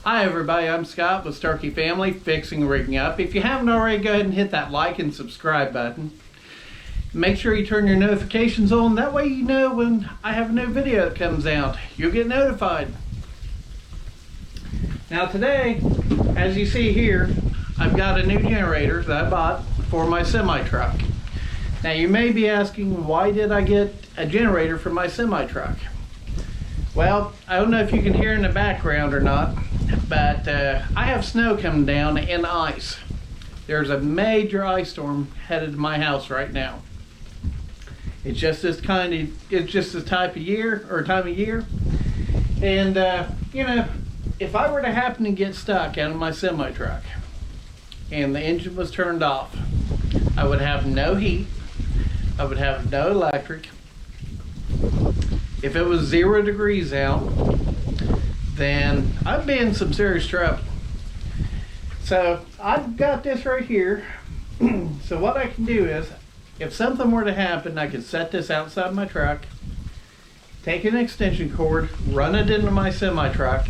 Hi everybody, I'm Scott with Starkey Family Fixing Rigging Up. If you haven't already, go ahead and hit that like and subscribe button. Make sure you turn your notifications on, that way you know when I have a new video that comes out. You'll get notified. Now today, as you see here, I've got a new generator that I bought for my semi-truck. Now you may be asking, why did I get a generator for my semi-truck? Well, I don't know if you can hear in the background or not, but I have snow coming down and ice. There's a major ice storm headed to my house right now. It's just this type of year. And you know, if I were to happen to get stuck out of my semi truck and the engine was turned off, I would have no heat, I would have no electric. If it was 0 degrees out, then I'd be in some serious trouble. So I've got this right here. So what I can do is, if something were to happen, I could set this outside my truck, take an extension cord, run it into my semi-truck,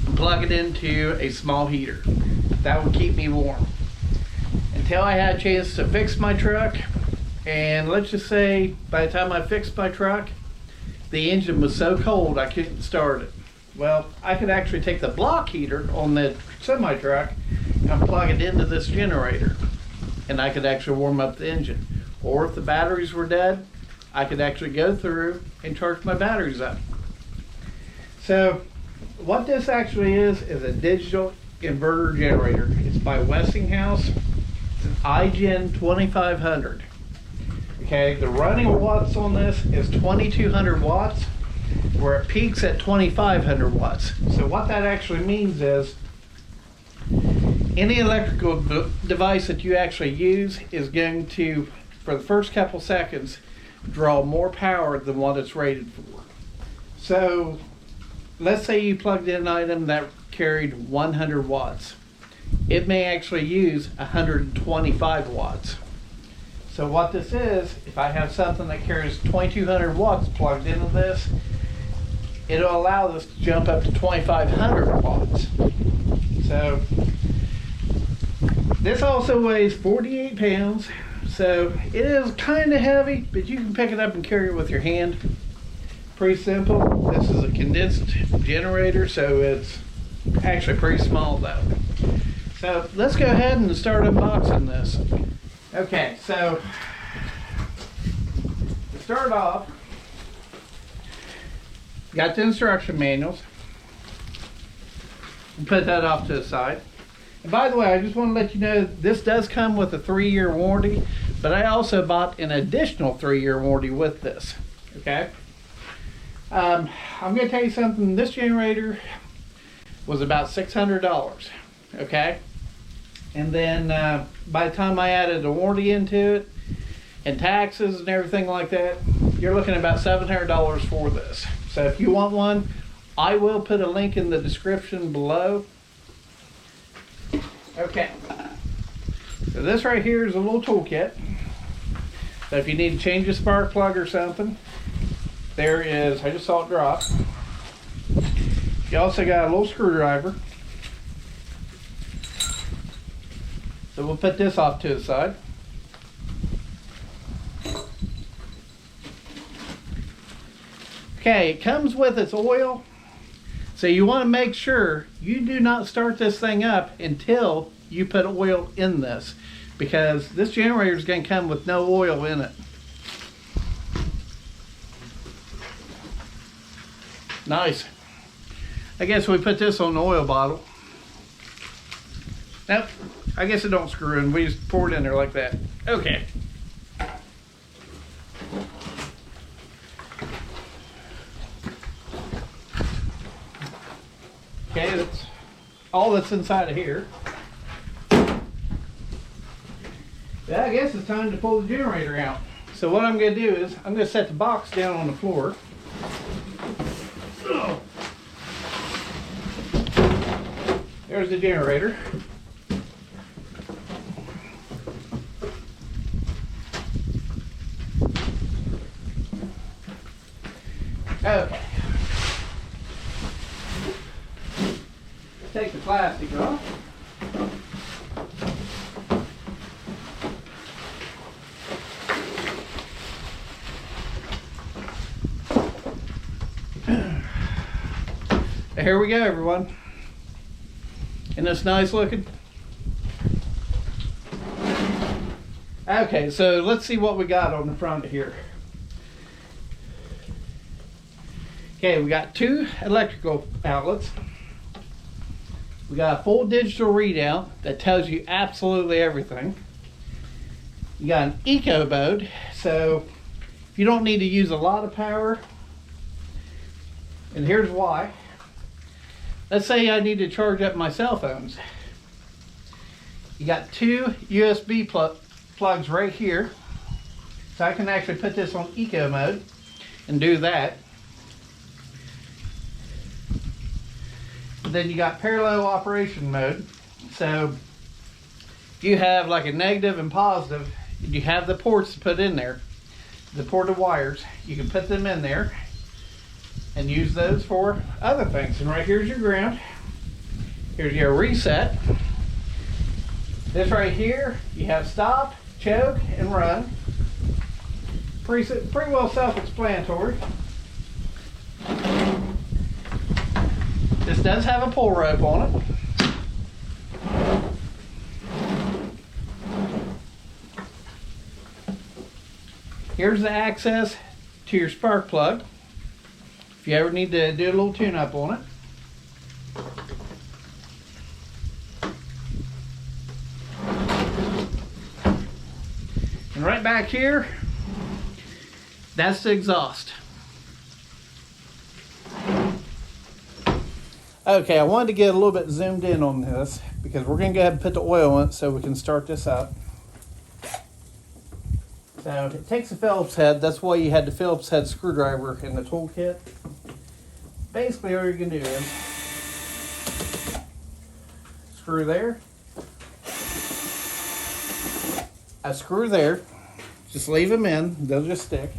and plug it into a small heater. That would keep me warm until I had a chance to fix my truck. And let's just say by the time I fixed my truck, the engine was so cold I couldn't start it. Well, I could actually take the block heater on the semi-truck and plug it into this generator, and I could actually warm up the engine. Or if the batteries were dead, I could actually go through and charge my batteries up. So what this actually is a digital inverter generator. It's by Westinghouse. It's an IGen 2500. Okay, the running watts on this is 2200 watts, where it peaks at 2500 watts. So what that actually means is any electrical device that you actually use is going to, for the first couple seconds, draw more power than what it's rated for. So let's say you plugged in an item that carried 100 watts. It may actually use 125 watts. So what this is, if I have something that carries 2200 watts plugged into this, it'll allow this to jump up to 2500 watts. So this also weighs 48 pounds. So it is kind of heavy, but you can pick it up and carry it with your hand. Pretty simple. This is a condensed generator, so it's actually pretty small though. So let's go ahead and start unboxing this. Okay, so to start off, got the instruction manuals. We'll put that off to the side. And by the way, I just want to let you know this does come with a 3-year warranty, but I also bought an additional 3-year warranty with this. Okay, I'm going to tell you something. This generator was about $600. Okay. And then by the time I added a warranty into it and taxes and everything like that, you're looking at about $700 for this. So if you want one, I will put a link in the description below. Okay. So this right here is a little toolkit. So if you need to change a spark plug or something, there is, I just saw it drop. You also got a little screwdriver. So we'll put this off to the side. Okay, it comes with its oil. So you want to make sure you do not start this thing up until you put oil in this, because this generator is going to come with no oil in it. Nice. I guess we put this on the oil bottle. Nope. I guess it don't screw in. We just pour it in there like that. Okay. Okay, that's all that's inside of here. Yeah, I guess it's time to pull the generator out. So what I'm going to do is I'm going to set the box down on the floor. There's the generator. Okay. take the plastic off. Here we go, everyone. Isn't this nice looking? Okay, so let's see what we got on the front here. Okay, we got 2 electrical outlets. We got a full digital readout that tells you absolutely everything. You got an eco mode, so if you don't need to use a lot of power, and here's why. Let's say I need to charge up my cell phones. You got 2 USB plugs right here. So I can actually put this on eco mode and do that. Then you got parallel operation mode. So if you have like a negative and positive, you have the ports to put in there, the ported wires. You can put them in there and use those for other things. And right here's your ground. Here's your reset. This right here, you have stop, choke, and run. Pretty well self-explanatory. This does have a pull rope on it. Here's the access to your spark plug if you ever need to do a little tune-up on it. And right back here, that's the exhaust. Okay, I wanted to get a little bit zoomed in on this because we're going to go ahead and put the oil in it so we can start this up. So it takes a Phillips head. That's why you had the Phillips head screwdriver in the toolkit. Basically, all you're going to do is screw there, a screw there. Just leave them in; they'll just stick.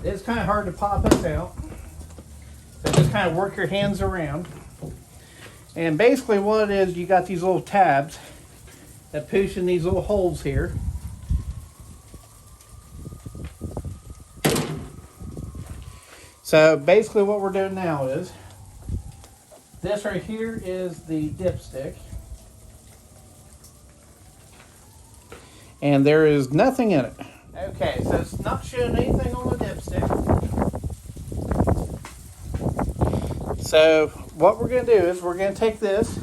It's kind of hard to pop this out, so just kind of work your hands around. And basically what it is, you got these little tabs that push in these little holes here. So basically what we're doing now is, this right here is the dipstick. And there is nothing in it. Okay, so it's not showing anything on the dipstick. So what we're going to do is we're going to take this.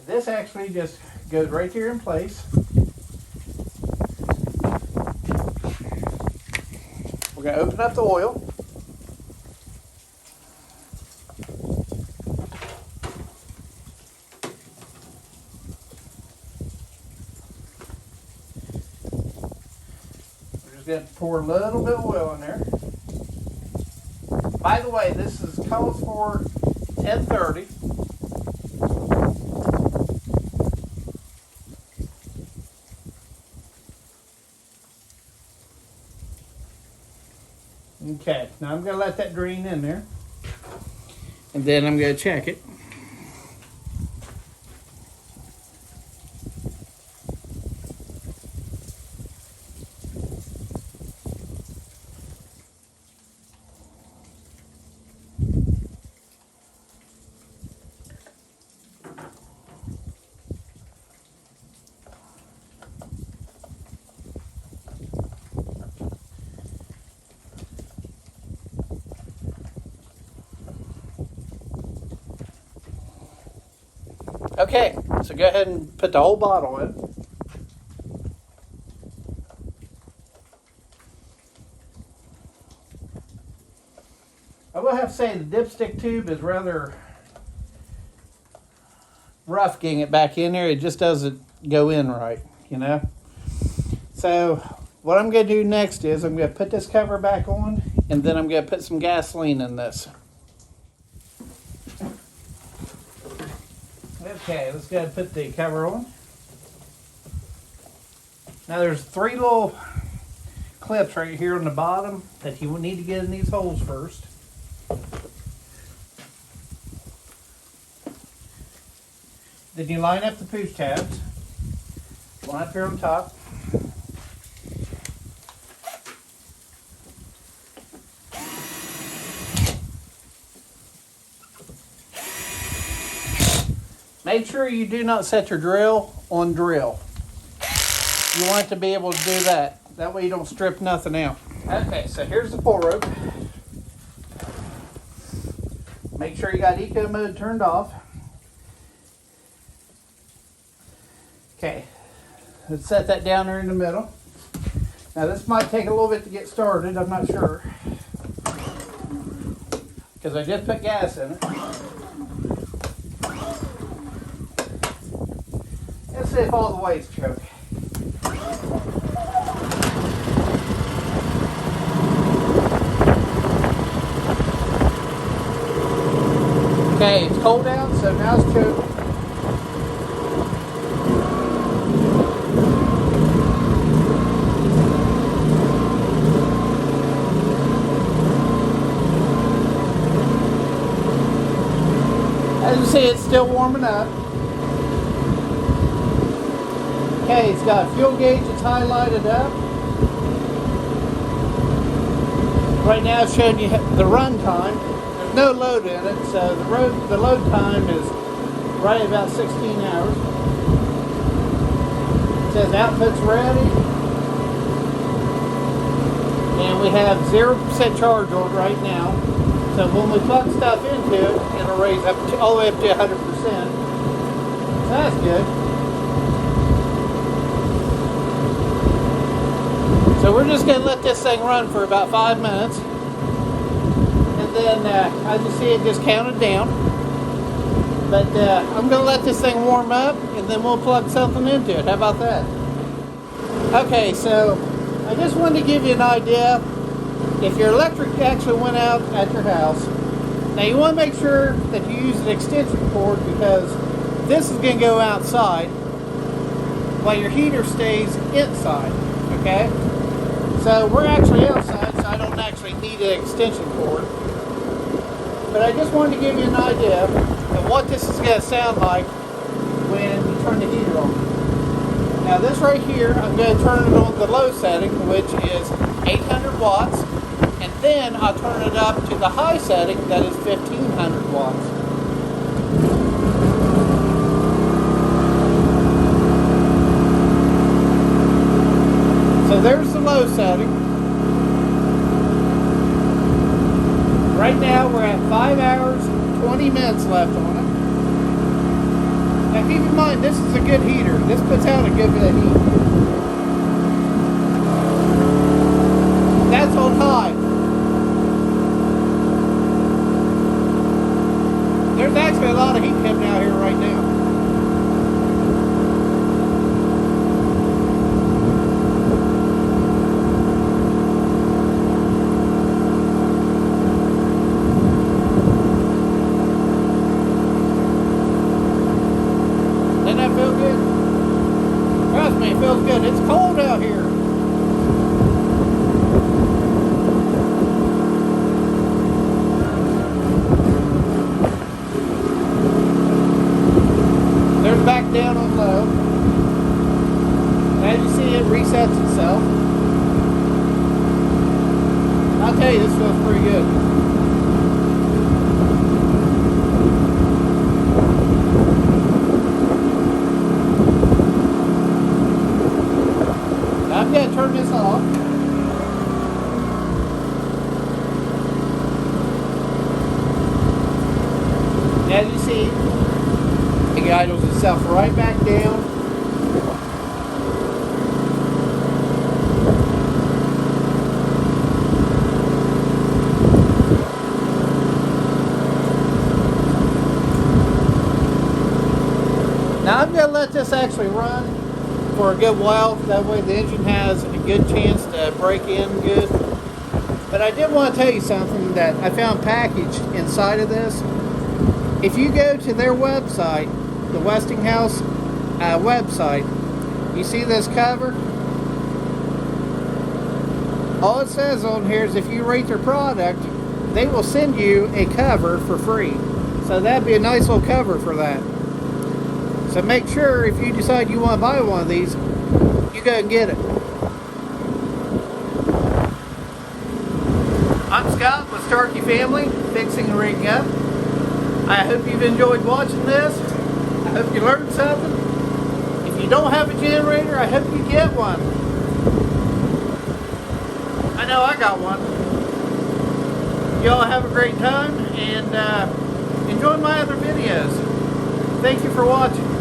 This actually just goes right here in place. We're going to open up the oil. Going to pour a little bit of oil in there. By the way, this is calls for 1030. Okay, now I'm going to let that drain in there, and then I'm going to check it. Okay, so go ahead and put the whole bottle in. I will have to say the dipstick tube is rather rough getting it back in there. It just doesn't go in right, you know. So what I'm going to do next is I'm going to put this cover back on, and then I'm going to put some gasoline in this. Okay, let's go ahead and put the cover on. Now there's 3 little clips right here on the bottom that you will need to get in these holes first. Then you line up the push tabs, one up here on top. Make sure you do not set your drill on drill. You want to be able to do that. That way you don't strip nothing out. Okay, so here's the pull rope. Make sure you got eco mode turned off. Okay, let's set that down there in the middle. Now this might take a little bit to get started, I'm not sure. Because I just put gas in it. Let's see if all the ways choke. Okay, it's cold out, so now it's choking. As you see, it's still warming up. Okay, it's got a fuel gauge that's highlighted up. Right now it's showing you the run time. There's no load in it, so the load time is right at about 16 hours. It says output's ready. And we have 0% charge on it right now. So when we plug stuff into it, it'll raise up to, all the way up to 100%. So that's good. So we're just going to let this thing run for about 5 minutes. And then, as you see, it just counted down. But I'm going to let this thing warm up, and then we'll plug something into it. How about that? Okay, so I just wanted to give you an idea. If your electric actually went out at your house, now you want to make sure that you use an extension cord, because this is going to go outside while your heater stays inside, okay? So we're actually outside, so I don't actually need an extension cord. But I just wanted to give you an idea of what this is going to sound like when you turn the heater on. Now this right here, I'm going to turn it on the low setting, which is 800 watts. And then I'll turn it up to the high setting, that is 1500 watts. So there's the low setting. Right now we're at 5 hours, 20 minutes left on it. Now keep in mind, this is a good heater. This puts out a good bit of heat. That's on high. There's actually a lot of heat coming out here right now. Doesn't that feel good? Trust me, it feels good. It's cold out here. Back down on low. As you see, it resets itself. I'll tell you, this feels pretty good. Now I'm going to turn this off. As you see, it idles itself right back down. Now I'm going to let this actually run for a good while. That way the engine has a good chance to break in good. But I did want to tell you something that I found packaged inside of this. If you go to their website, the Westinghouse website, you see this cover? All it says on here is if you rate their product, they will send you a cover for free. So that'd be a nice little cover for that. So make sure if you decide you want to buy one of these, you go and get it. I'm Scott with Starkey Family, fixing and rigging up. I hope you've enjoyed watching this. I hope you learned something. If you don't have a generator, I hope you get one. I know I got one. Y'all have a great time and enjoy my other videos. Thank you for watching.